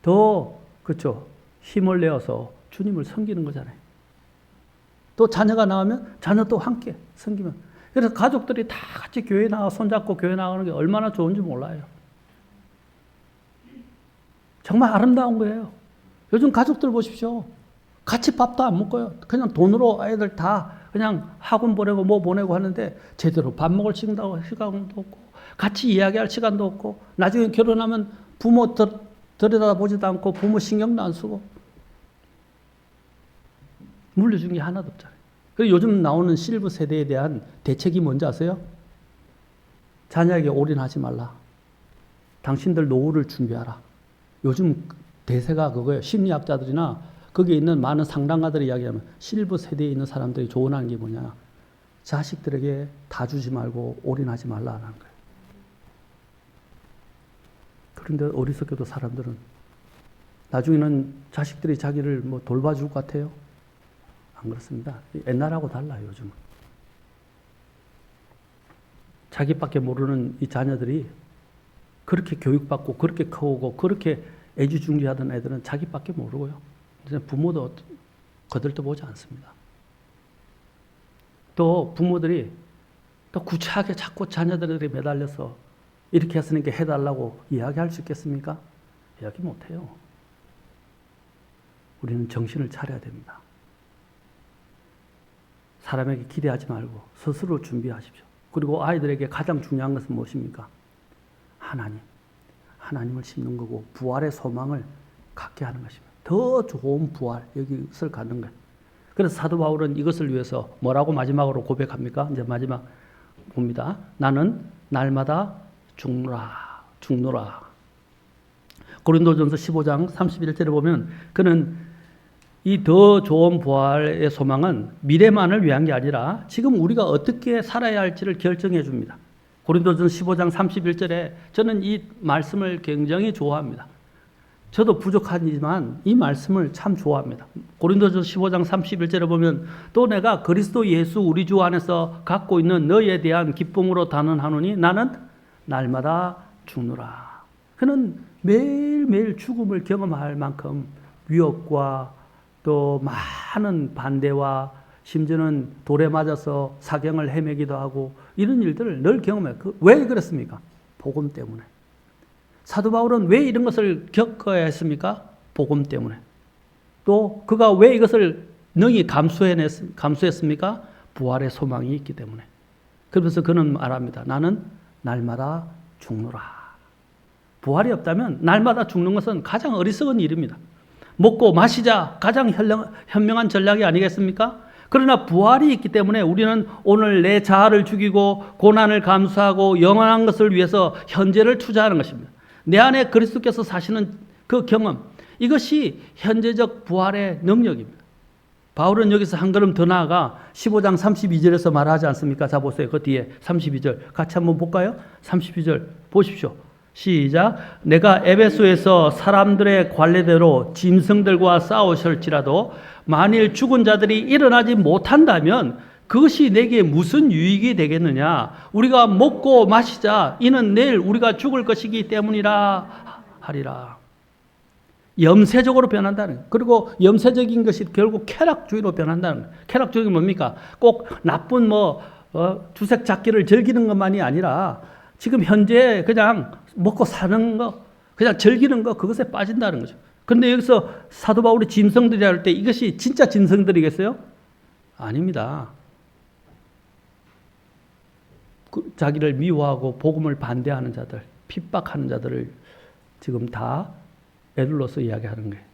더, 그렇죠, 힘을 내어서 주님을 섬기는 거잖아요. 또 자녀가 나오면 자녀도 함께 섬기면. 그래서 가족들이 다 같이 교회 나가 손잡고 교회 나가는 게 얼마나 좋은지 몰라요. 정말 아름다운 거예요. 요즘 가족들 보십시오. 같이 밥도 안 먹고요. 그냥 돈으로 아이들 다 그냥 학원 보내고 뭐 보내고 하는데 제대로 밥 먹을 시간도 없고 같이 이야기할 시간도 없고 나중에 결혼하면 부모 들여다보지도 않고 부모 신경도 안 쓰고 물려준 게 하나도 없잖아요. 그리고 요즘 나오는 실버 세대에 대한 대책이 뭔지 아세요? 자녀에게 올인하지 말라. 당신들 노후를 준비하라. 요즘 대세가 그거예요. 심리학자들이나 거기에 있는 많은 상담가들이 이야기하면 실버 세대에 있는 사람들이 조언하는 게 뭐냐. 자식들에게 다 주지 말고 올인하지 말라는 거예요. 그런데 어리석게도 사람들은 나중에는 자식들이 자기를 뭐 돌봐줄 것 같아요? 안 그렇습니다. 옛날하고 달라요, 요즘은. 자기밖에 모르는 이 자녀들이 그렇게 교육받고 그렇게 커오고 그렇게 애지중지하던 애들은 자기밖에 모르고요. 부모도 거들떠보지 않습니다. 또 부모들이 또 구차하게 자꾸 자녀들에게 매달려서 이렇게 했으니까 해달라고 이야기할 수 있겠습니까? 이야기 못해요. 우리는 정신을 차려야 됩니다. 사람에게 기대하지 말고 스스로 준비하십시오. 그리고 아이들에게 가장 중요한 것은 무엇입니까? 하나님을 심는 거고 부활의 소망을 갖게 하는 것입니다. 더 좋은 부활, 여기를 갖는 거예요. 그래서 사도 바울은 이것을 위해서 뭐라고 마지막으로 고백합니까? 이제 마지막 봅니다. 나는 날마다 죽노라. 고린도전서 15장 31절에 보면 그는 이 더 좋은 부활의 소망은 미래만을 위한 게 아니라 지금 우리가 어떻게 살아야 할지를 결정해 줍니다. 고린도전서 15장 31절에 저는 이 말씀을 굉장히 좋아합니다. 저도 부족하지만 이 말씀을 참 좋아합니다. 고린도전서 15장 31절에 보면 또 내가 그리스도 예수 우리 주 안에서 갖고 있는 너희에 대한 기쁨으로 단언하노니 나는 날마다 죽노라. 그는 매일매일 죽음을 경험할 만큼 위협과 또 많은 반대와 심지어는 돌에 맞아서 사경을 헤매기도 하고 이런 일들을 늘 경험해요. 왜 그랬습니까? 복음 때문에. 사도 바울은 왜 이런 것을 겪어야 했습니까? 복음 때문에. 또 그가 왜 이것을 능히 감수했습니까? 부활의 소망이 있기 때문에. 그러면서 그는 말합니다. 나는 날마다 죽노라. 부활이 없다면 날마다 죽는 것은 가장 어리석은 일입니다. 먹고 마시자 가장 현명한 전략이 아니겠습니까? 그러나 부활이 있기 때문에 우리는 오늘 내 자아를 죽이고 고난을 감수하고 영원한 것을 위해서 현재를 투자하는 것입니다. 내 안에 그리스도께서 사시는 그 경험, 이것이 현재적 부활의 능력입니다. 바울은 여기서 한 걸음 더 나아가 15장 32절에서 말하지 않습니까? 자 보세요. 그 뒤에 32절 같이 한번 볼까요? 32절 보십시오. 시작. 내가 에베소에서 사람들의 관례대로 짐승들과 싸우실지라도 만일 죽은 자들이 일어나지 못한다면 그것이 내게 무슨 유익이 되겠느냐? 우리가 먹고 마시자. 이는 내일 우리가 죽을 것이기 때문이라 하리라. 염세적으로 변한다는 거예요. 그리고 염세적인 것이 결국 쾌락주의로 변한다는 거예요. 쾌락주의가 뭡니까? 꼭 나쁜 주색 잡기를 즐기는 것만이 아니라 지금 현재 그냥 먹고 사는 거, 그냥 즐기는 거, 그것에 빠진다는 거죠. 그런데 여기서 사도 바울이 짐승들이라 할 때 이것이 진짜 짐승들이겠어요? 아닙니다. 자기를 미워하고 복음을 반대하는 자들, 핍박하는 자들을 지금 다 에둘러서 이야기하는 거예요.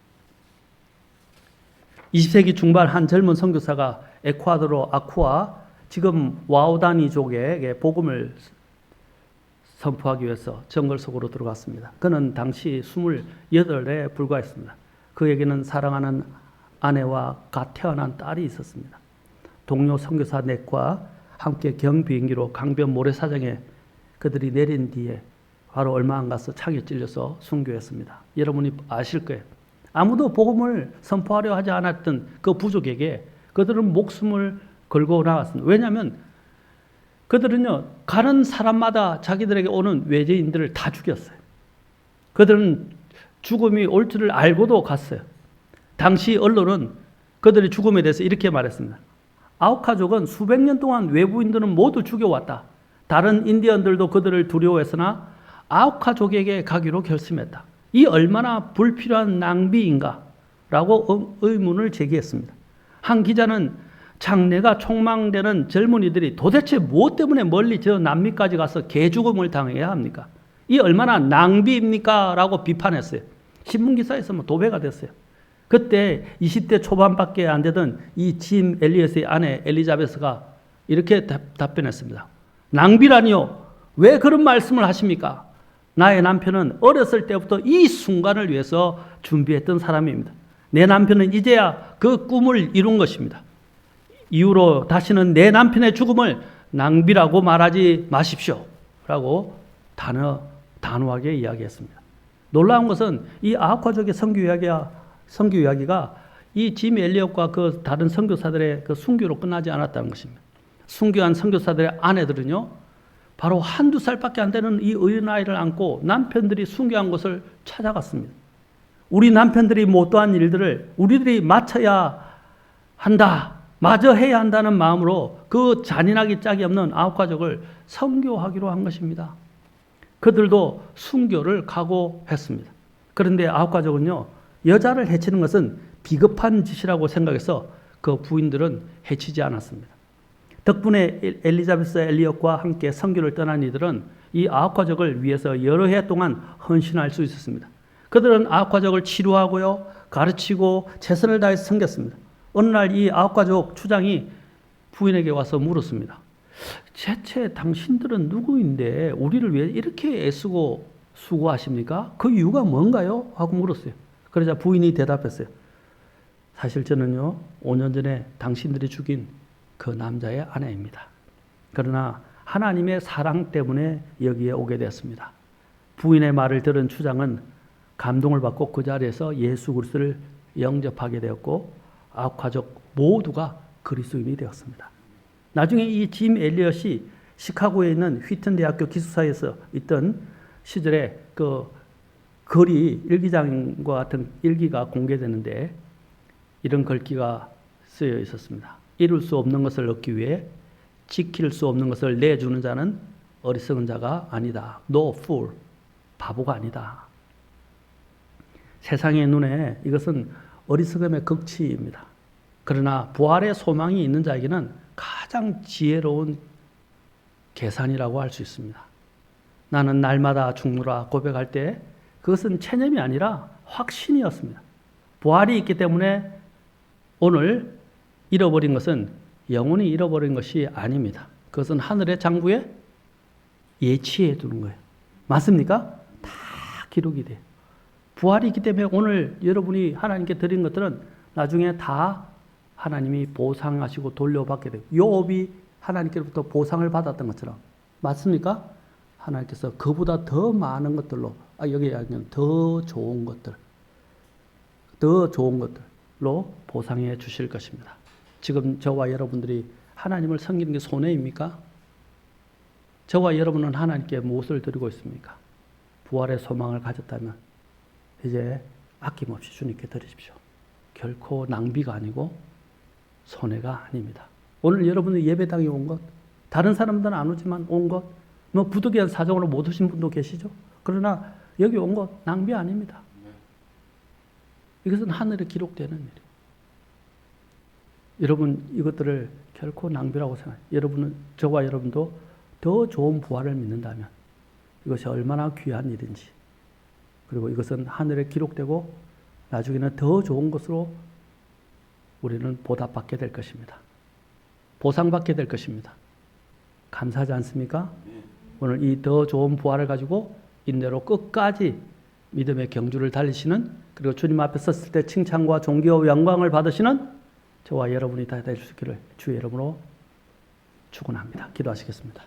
20세기 중반 한 젊은 선교사가 에콰도르 아쿠아 지금 와우다니족에게 복음을 선포하기 위해서 정글 속으로 들어갔습니다. 그는 당시 28에 불과했습니다. 그에게는 사랑하는 아내와 갓 태어난 딸이 있었습니다. 동료 선교사 넷과 함께 경비행기로 강변 모래사장에 그들이 내린 뒤에 바로 얼마 안 가서 창에 찔려서 순교했습니다. 여러분이 아실 거예요. 아무도 복음을 선포하려 하지 않았던 그 부족에게 그들은 목숨을 걸고 나왔습니다. 왜냐하면 그들은요, 가는 사람마다 자기들에게 오는 외제인들을 다 죽였어요. 그들은 죽음이 올 줄을 알고도 갔어요. 당시 언론은 그들의 죽음에 대해서 이렇게 말했습니다. 아우카족은 수백 년 동안 외부인들은 모두 죽여왔다. 다른 인디언들도 그들을 두려워했으나 아우카족에게 가기로 결심했다. 이 얼마나 불필요한 낭비인가? 라고 의문을 제기했습니다. 한 기자는 장래가 촉망되는 젊은이들이 도대체 무엇 때문에 멀리 저 남미까지 가서 개죽음을 당해야 합니까? 이 얼마나 낭비입니까? 라고 비판했어요. 신문기사에서 도배가 됐어요. 그때 20대 초반밖에 안 되던 이 짐 엘리엇의 아내 엘리자베스가 이렇게 답변했습니다. 낭비라니요? 왜 그런 말씀을 하십니까? 나의 남편은 어렸을 때부터 이 순간을 위해서 준비했던 사람입니다. 내 남편은 이제야 그 꿈을 이룬 것입니다. 이후로 다시는 내 남편의 죽음을 낭비라고 말하지 마십시오. 라고 단호하게 이야기했습니다. 놀라운 것은 이 아우카족의 선교 이야기가 이 짐 엘리엇과 그 다른 선교사들의 그 순교로 끝나지 않았다는 것입니다. 순교한 선교사들의 아내들은요, 바로 한두 살밖에 안 되는 이 어린아이를 안고 남편들이 순교한 곳을 찾아갔습니다. 우리 남편들이 못한 일들을 우리들이 마쳐야 한다, 마저 해야 한다는 마음으로 그 잔인하기 짝이 없는 아우카족을 선교하기로 한 것입니다. 그들도 순교를 각오했습니다. 그런데 아우카족은요, 여자를 해치는 것은 비겁한 짓이라고 생각해서 그 부인들은 해치지 않았습니다. 덕분에 엘리자베스 엘리엇과 함께 선교를 떠난 이들은 이 아우카족을 위해서 여러 해 동안 헌신할 수 있었습니다. 그들은 아우카족을 치료하고요, 가르치고 최선을 다해서 섬겼습니다. 어느 날 이 아우카족 추장이 부인에게 와서 물었습니다. 대체 당신들은 누구인데 우리를 위해 이렇게 애쓰고 수고하십니까? 그 이유가 뭔가요? 하고 물었어요. 그러자 부인이 대답했어요. 사실 저는요, 5년 전에 당신들이 죽인 그 남자의 아내입니다. 그러나 하나님의 사랑 때문에 여기에 오게 되었습니다. 부인의 말을 들은 추장은 감동을 받고 그 자리에서 예수 그리스도를 영접하게 되었고 아우카족 모두가 그리스도인이 되었습니다. 나중에 이 짐 엘리엇이 시카고에 있는 휘튼 대학교 기숙사에서 있던 시절에 그 거리 일기장과 같은 일기가 공개되는데 이런 글귀가 쓰여 있었습니다. 이룰 수 없는 것을 얻기 위해 지킬 수 없는 것을 내주는 자는 어리석은 자가 아니다. No fool, 바보가 아니다. 세상의 눈에 이것은 어리석음의 극치입니다. 그러나 부활의 소망이 있는 자에게는 가장 지혜로운 계산이라고 할 수 있습니다. 나는 날마다 죽노라 고백할 때 그것은 체념이 아니라 확신이었습니다. 부활이 있기 때문에 오늘 잃어버린 것은 영원히 잃어버린 것이 아닙니다. 그것은 하늘의 장부에 예치해 두는 거예요. 맞습니까? 다 기록이 돼요. 부활이 있기 때문에 오늘 여러분이 하나님께 드린 것들은 나중에 다 하나님이 보상하시고 돌려받게 돼요. 요업이 하나님께로부터 보상을 받았던 것처럼. 맞습니까? 하나님께서 그보다 더 많은 것들로, 여기 아니면 더 좋은 것들로 보상해 주실 것입니다. 지금 저와 여러분들이 하나님을 섬기는 게 손해입니까? 저와 여러분은 하나님께 무엇을 드리고 있습니까? 부활의 소망을 가졌다면 이제 아낌없이 주님께 드리십시오. 결코 낭비가 아니고 손해가 아닙니다. 오늘 여러분이 예배당에 온 것, 다른 사람들은 안 오지만 온 것, 뭐 부득이한 사정으로 못 오신 분도 계시죠. 그러나 여기 온 것 낭비 아닙니다. 이것은 하늘에 기록되는 일이에요. 여러분 이것들을 결코 낭비라고 생각해요. 여러분은, 저와 여러분도 더 좋은 부활을 믿는다면 이것이 얼마나 귀한 일인지, 그리고 이것은 하늘에 기록되고 나중에는 더 좋은 것으로 우리는 보답받게 될 것입니다. 보상받게 될 것입니다. 감사하지 않습니까? 오늘 이 더 좋은 부활을 가지고 인내로 끝까지 믿음의 경주를 달리시는, 그리고 주님 앞에 섰을 때 칭찬과 존귀와 영광을 받으시는 저와 여러분이 다 될 수 있기를 주의 이름으로 축원합니다. 기도하시겠습니다.